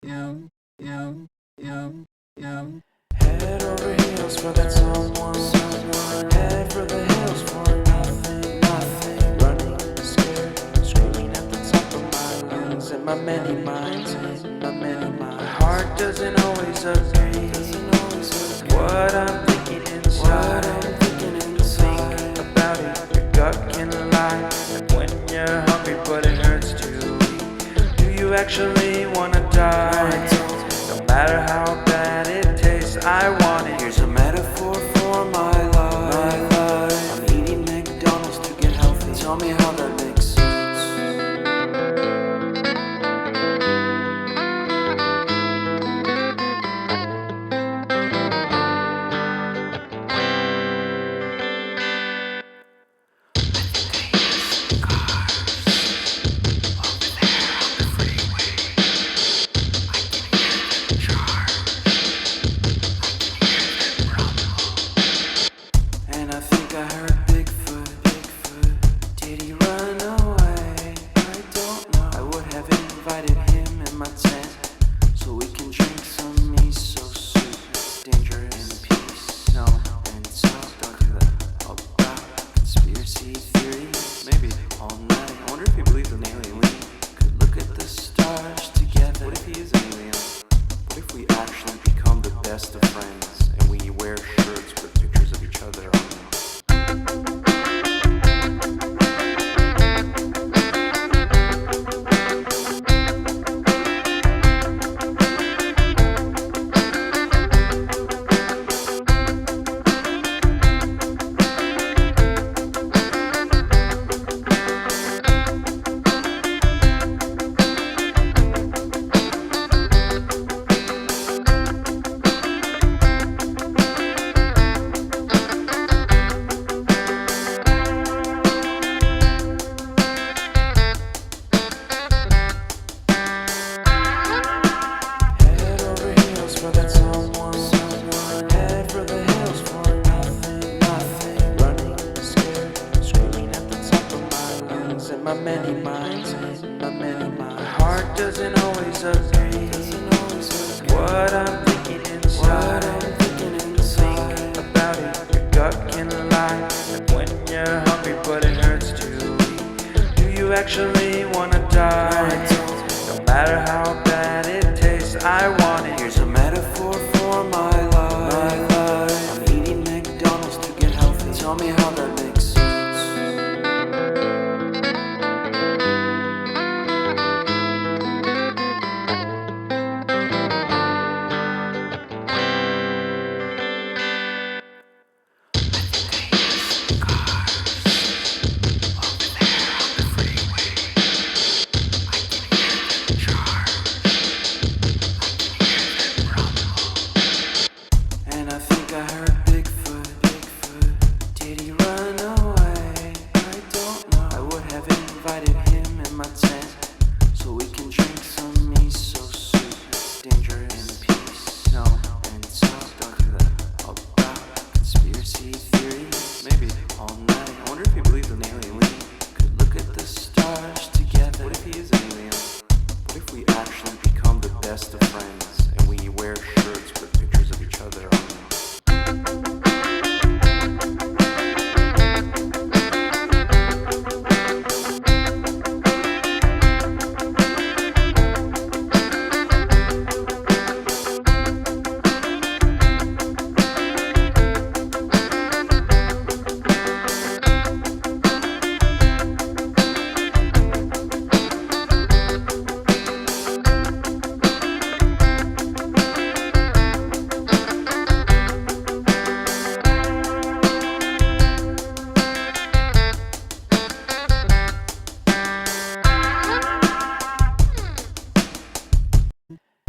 Head over heels for that someone. Head for the hills for nothing. Running, scared, screaming at the top of my lungs. In my many minds, my heart doesn't always agree. What I'm thinking inside, think about it, your gut can lie. Like when you're hungry but it hurts to eat. Do you actually wanna die? No matter how bad it tastes, I want it. Here's a metaphor for my life. I'm eating McDonald's to get healthy. Tell me how that makes sense. And I think I heard Bigfoot. Did he run away? I don't know. I would have invited him in my tent so we can drink some miso soup. It's dangerous. And peace. No. And talk. Don't do that. About conspiracy theories. Maybe all night. I wonder if he believes in alien. We could look at the stars together. What if he is an alien? What if we actually become the best of friends and we wear shirts with pictures of each other on them? Head over heels for that someone. Head for the hills for nothing. Running, scared, screaming at the top of my lungs. In my many minds, my heart doesn't always agree. What I'm thinking inside, think about it, your gut can lie. Like when you're hungry but it hurts to eat. Do you actually wanna die? No matter how bad it tastes, I want it. Here's a metaphor for my life. I'm eating McDonald's to get healthy. Tell me how that makes sense. And I think I heard Bigfoot. Did he run away? I don't know. I would have invited him in my tent so we can drink some miso soup. It's dangerous. And peace. No. And talk. Don't do that. About conspiracy theories. Maybe all night. I wonder if he believes in alien. We could look at the stars together. What if he is an alien? What if we actually become the best of friends and we wear shirts with pictures of each other on them?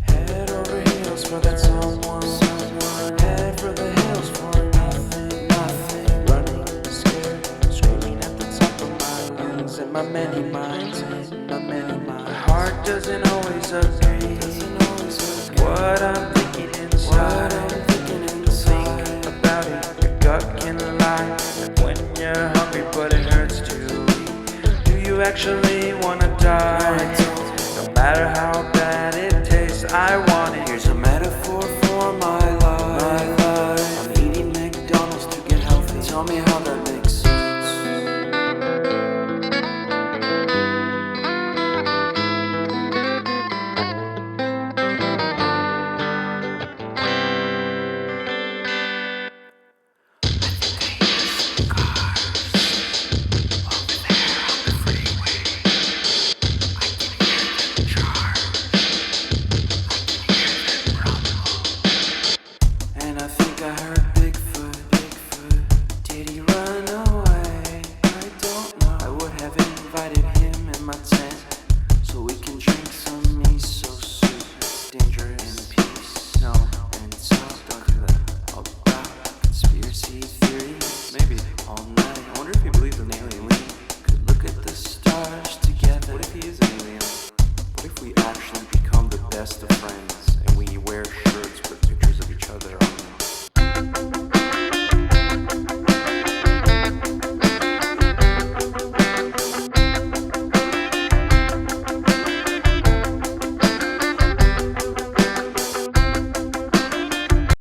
Head over heels for that someone. Head for the hills for nothing. Running, scared, screaming at the top of my lungs. In my many minds, my heart doesn't always agree. What I'm thinking inside, think about it, your gut can lie. Like when you're hungry but it hurts to eat. Do you actually wanna die? No matter how bad it tastes, I want it. Here's a metaphor for my life. I'm eating McDonald's to get healthy. Tell me how that makes sense. And I think I heard Bigfoot. Did he run away? I don't know. I would have invited him in my tent so we can drink some miso soup. It's dangerous.